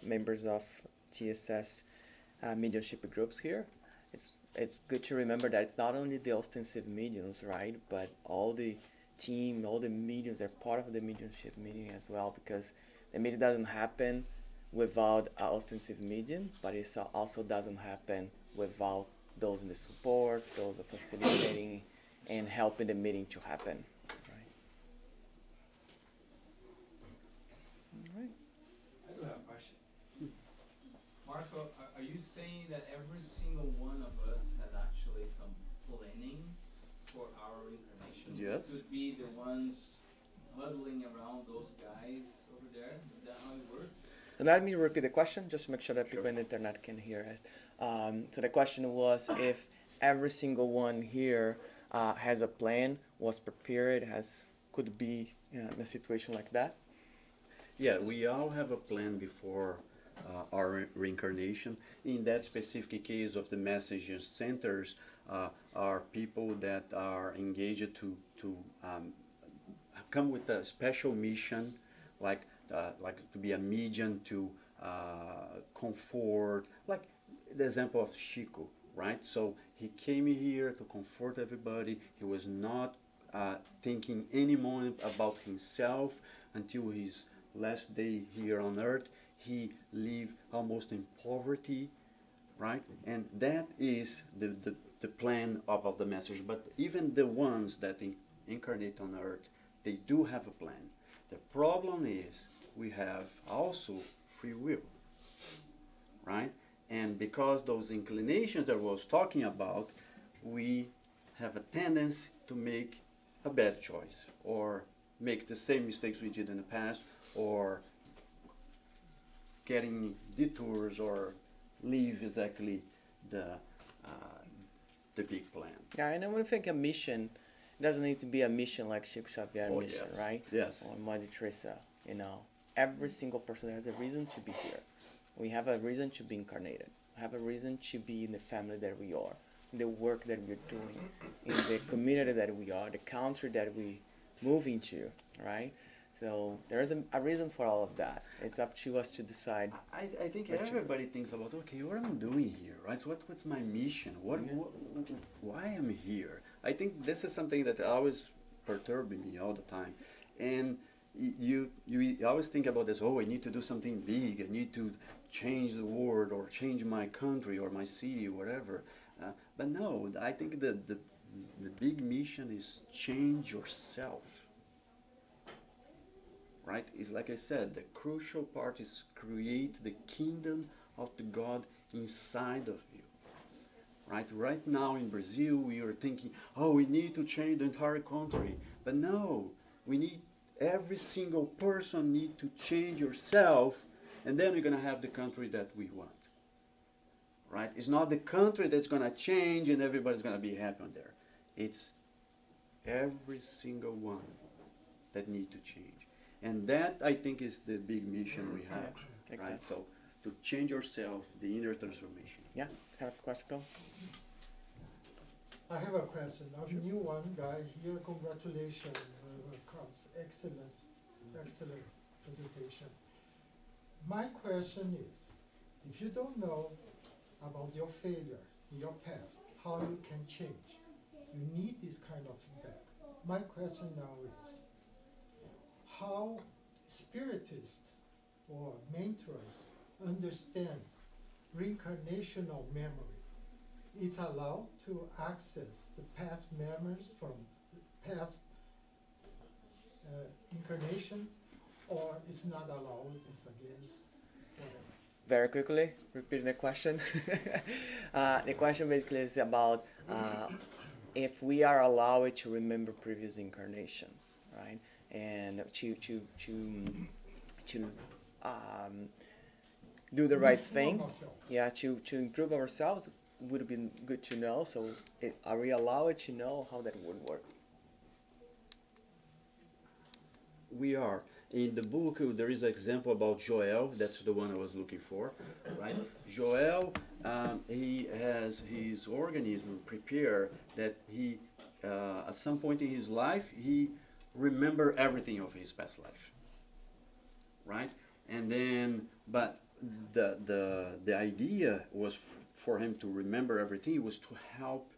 Speaker 1: members of TSS mediumship groups here. It's good to remember that it's not only the ostensive mediums, right? But all the team, all the mediums are part of the mediumship meeting as well, because the meeting doesn't happen without an ostensive medium, but it also doesn't happen without those in the support, those are facilitating and helping the meeting to happen.
Speaker 10: I do have a question. Marco, are you saying that every single one of us has actually some planning for our incarnation?
Speaker 2: Yes.
Speaker 10: Could be the ones huddling around those guys over there? Is that how it works?
Speaker 1: And let me repeat the question, just to make sure that people in the internet can hear it. So the question was if every single one here has a plan, was prepared, could be in a situation like that.
Speaker 2: Yeah, we all have a plan before our reincarnation. In that specific case of the messaging centers, are people that are engaged to come with a special mission, like to be a medium to comfort, like the example of Chico, right? So he came here to comfort everybody. He was not thinking any moment about himself until his last day here on earth. He lived almost in poverty, right? And that is the plan of the message. But even the ones that incarnate on earth, they do have a plan. The problem is we have also free will, right? And because those inclinations that I was talking about, we have a tendency to make a bad choice or make the same mistakes we did in the past, or getting detours or leave exactly the big plan.
Speaker 1: Yeah, and when we think a mission, it doesn't need to be a mission like Chico Xavier mission,
Speaker 2: yes.
Speaker 1: right?
Speaker 2: Yes.
Speaker 1: Or Mother Teresa, Every single person has a reason to be here. We have a reason to be incarnated. We have a reason to be in the family that we are, in the work that we're doing, in the community that we are, the country that we move into, right? So there is a reason for all of that. It's up to us to decide.
Speaker 2: I think everybody thinks about, okay, what am I doing here, right? So what's my mission? Why am I here? I think this is something that always perturbs me all the time. And you always think about this, I need to do something big. I need to change the world or change my country or my city, whatever. But no, I think the big mission is change yourself. Right? It's like I said, the crucial part is create the kingdom of the God inside of you. Right now in Brazil, we are thinking, we need to change the entire country. But no, every single person need to change yourself, and then we're going to have the country that we want. Right? It's not the country that's going to change and everybody's going to be happy on there. It's every single one that need to change. And that, I think, is the big mission we have,
Speaker 1: Exactly.
Speaker 2: right? So, to change yourself, the inner transformation.
Speaker 1: Yeah, have a question?
Speaker 11: I have a question. I'm a new one guy here. Congratulations. Excellent presentation. My question is, if you don't know about your failure in your past, how you can change, you need this kind of feedback. My question now is, how spiritists or mentors understand reincarnational memory? It's allowed to access the past memories from past incarnation, or it's not allowed, it's against whatever.
Speaker 1: Very quickly, repeating the question. The question basically is about if we are allowed to remember previous incarnations, right? And to do the right thing. Yeah, to improve ourselves would be good to know. So, are we allowed to know how that would work?
Speaker 2: We are. In the book, there is an example about Joel. That's the one I was looking for, right? Joel, he has his organism prepared that he, at some point in his life, he remember everything of his past life, right? And then, but the idea was for him to remember everything was to help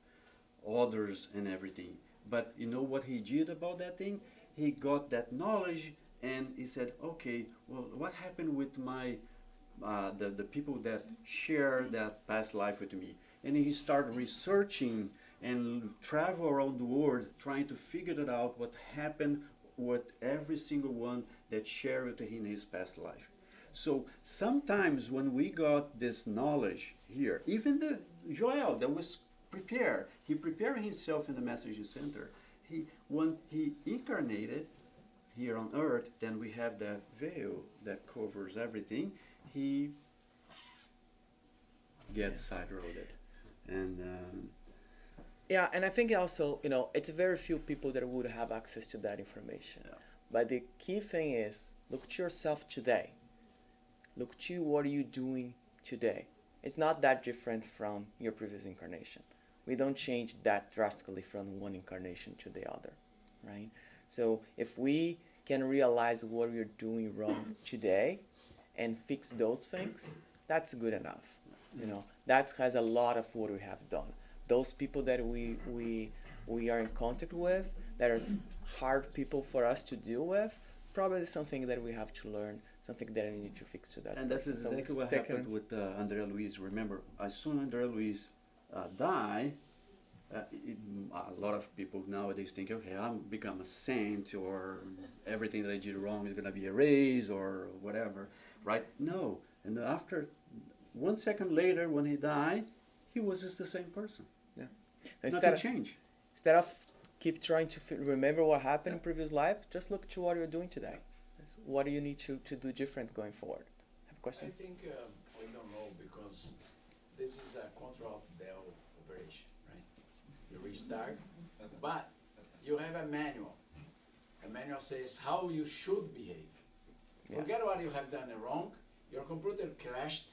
Speaker 2: others and everything. But you know what he did about that thing? He got that knowledge and he said, okay, well, what happened with my the people that share that past life with me? And he started researching and travel around the world trying to figure that out, what happened with every single one that shared with him his past life. So sometimes when we got this knowledge here, even the Joel that was prepared, he prepared himself in the messaging center. When he incarnated here on earth, then we have that veil that covers everything. He gets side-roaded. And
Speaker 1: yeah, and I think also, it's very few people that would have access to that information.
Speaker 2: Yeah.
Speaker 1: But the key thing is, look to yourself today. Look to what are you doing today. It's not that different from your previous incarnation. We don't change that drastically from one incarnation to the other, right? So if we can realize what we're doing wrong today and fix those things, that's good enough. That has a lot of what we have done. Those people that we are in contact with, that is hard people for us to deal with, probably something that we have to learn, something that we need to fix to that.
Speaker 2: And that's
Speaker 1: person.
Speaker 2: exactly
Speaker 1: So
Speaker 2: what happened with Andrea Luiz. Remember, as soon as Andrea Luiz died, a lot of people nowadays think, okay, I'm become a saint, or everything that I did wrong is going to be erased, or whatever, right? No. And after 1 second later, when he died, he was just the same person.
Speaker 1: Yeah.
Speaker 2: Nothing changed.
Speaker 1: Instead of keep trying to remember what happened in previous life, just look to what you're doing today. What do you need to do different going forward? Have a question?
Speaker 12: I think we don't know, because this is a control del operation, right? You restart, but you have a manual. A manual says how you should behave.
Speaker 1: Yeah.
Speaker 12: Forget what you have done wrong. Your computer crashed.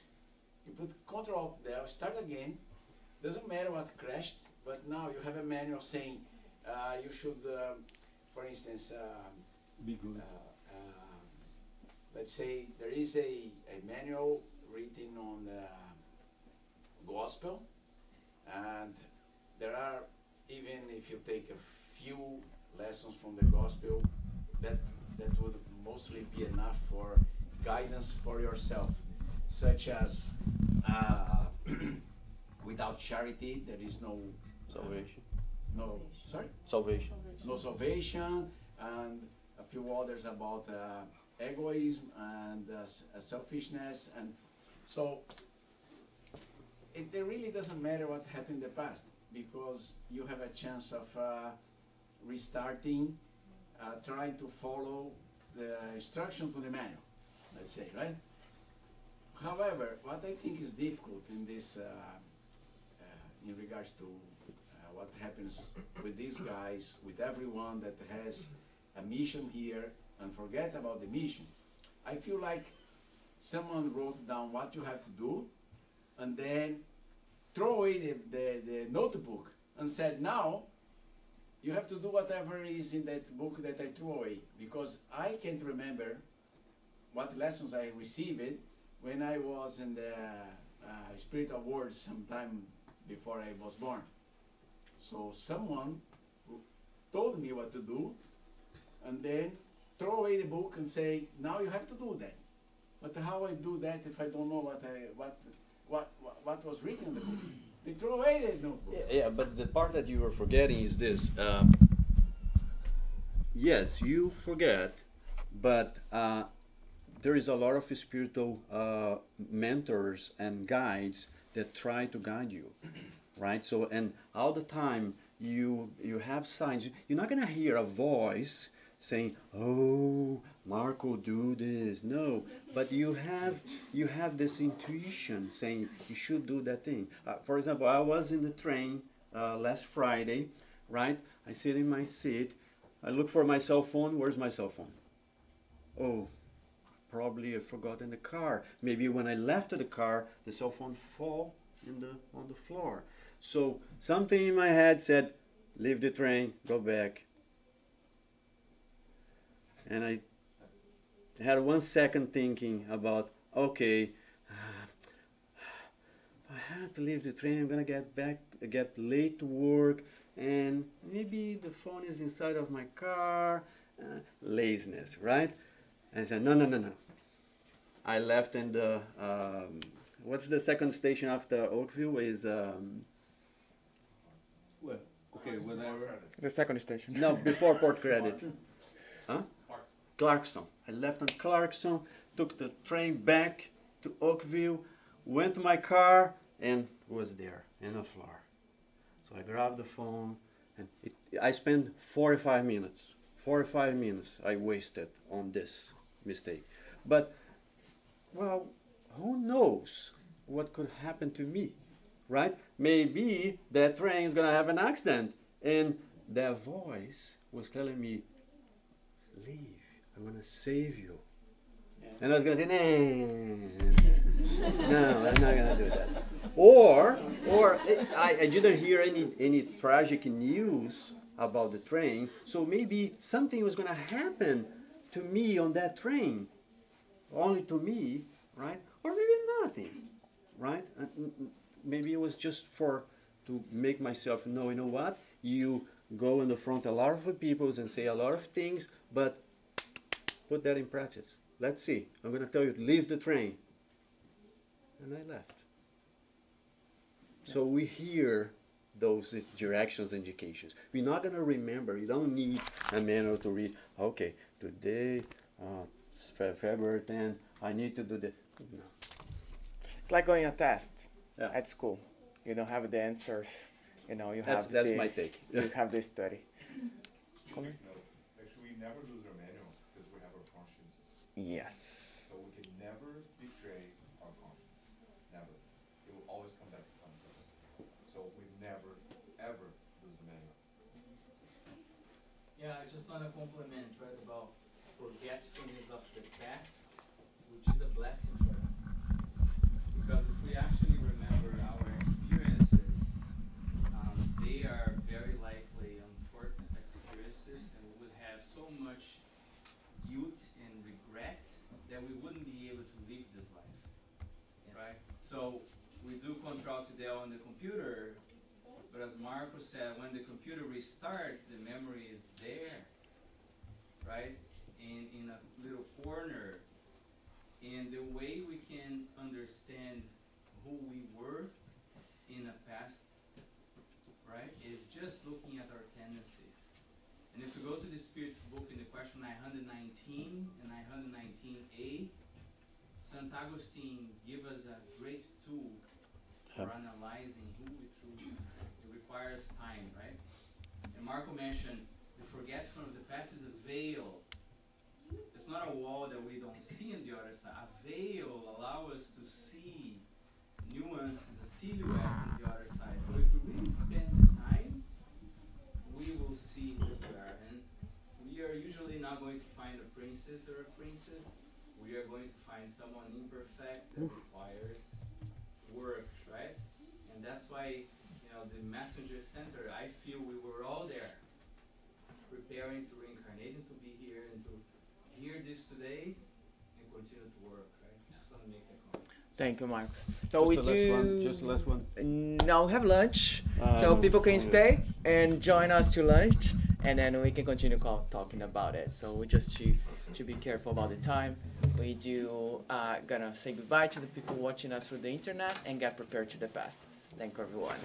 Speaker 12: You put Control del, start again. Doesn't matter what crashed, but now you have a manual saying you should, for instance,
Speaker 9: Be good.
Speaker 12: let's say there is a manual written on the gospel, and there are, even if you take a few lessons from the gospel, that would mostly be enough for guidance for yourself, such as without charity there is no
Speaker 2: Salvation.
Speaker 12: no sorry
Speaker 2: Salvation.
Speaker 12: no salvation, and a few others about egoism and selfishness, and so it really doesn't matter what happened in the past, because you have a chance of restarting, trying to follow the instructions on the manual, let's say, right? However, what I think is difficult in this, in regards to what happens with these guys, with everyone that has a mission here and forget about the mission. I feel like someone wrote down what you have to do and then throw away the notebook and said, now you have to do whatever is in that book that I threw away, because I can't remember what lessons I received when I was in the Spirit Awards sometime before I was born. So someone told me what to do, and then throw away the book and say, now you have to do that. But how I do that if I don't know what was written in the book? They throw away the notebook.
Speaker 2: Yeah, but the part that you were forgetting is this. Yes, you forget, but there is a lot of spiritual mentors and guides that try to guide you, right? So, and all the time you have signs. You're not gonna hear a voice saying, "Oh, Marco, do this." No, but you have this intuition saying you should do that thing. For example, I was in the train last Friday, right? I sit in my seat. I look for my cell phone. Where's my cell phone? Oh, probably I forgot in the car. Maybe when I left the car, the cell phone fall on the floor. So something in my head said, leave the train, go back. And I had 1 second thinking about, okay, I have to leave the train, I'm gonna get late to work, and maybe the phone is inside of my car. Laziness, right? And I said, no. I left in the, what's the second station after Oakville is,
Speaker 9: Well, okay, whatever.
Speaker 1: The second station.
Speaker 2: no, before Port Credit. Huh? Clarkson. I left on Clarkson, took the train back to Oakville, went to my car, and was there in the floor. So I grabbed the phone, and I spent 45 minutes. 45 minutes I wasted on this mistake. But, well, who knows what could happen to me, right? Maybe that train is going to have an accident, and that voice was telling me, leave. I'm going to save you. And I was going to say, no, I'm not going to do that. Or I didn't hear any tragic news about the train, so maybe something was going to happen to me on that train. Only to me, right? Or maybe nothing, right? Maybe it was just to make myself know, you know what? You go in the front of a lot of people and say a lot of things, but put that in practice. Let's see. I'm going to tell you to leave the train. And I left. So we hear those directions, indications. We're not going to remember. You don't need a manual to read. Okay, today, February 10, I need to do that. No.
Speaker 1: It's like going a test
Speaker 2: Yeah.
Speaker 1: at school. You don't have the answers. You know,
Speaker 2: That's my take.
Speaker 1: You have the study. Come here.
Speaker 13: No, actually, we never lose our manual because we have our consciences.
Speaker 1: Yes.
Speaker 13: So we can never betray our conscience. Never. It will always come back to haunt us. So we never, ever lose the manual.
Speaker 10: Yeah, I just want to compliment, right, about forgetfulness of the past, which is a blessing for us. Because if we actually remember our experiences, they are very likely unfortunate experiences, and we would have so much guilt and regret that we wouldn't be able to live this life, right? So we do Control to Del on the computer, but as Marco said, when the computer restarts, the memory is there, right? In a little corner. And the way we can understand who we were in the past, right, is just looking at our tendencies. And if we go to the Spirit's book in the question 919 and 919a, St. Augustine gives us a great tool for analyzing who we truly are. It requires time, right? And Marco mentioned the forgetfulness of the past is a veil. It's not a wall that we don't see on the other side. A veil allows us to see nuances, a silhouette on the other side. So if we really spend time, we will see who we are. And we are usually not going to find a princess or a princess. We are going to find someone imperfect that requires work, right? And that's why, you know, the Messenger Center, I feel we were all there, preparing to reincarnate and to be here and to hear this today and continue to work, right? Just want to make that comment.
Speaker 1: Thank you, Marcos. So
Speaker 2: Just the last one.
Speaker 1: Now we have lunch, so people can stay and join us to lunch. and then we can continue talking about it. So we just to be careful about the time. We do gonna say goodbye to the people watching us through the internet and get prepared to the passes. Thank you, everyone.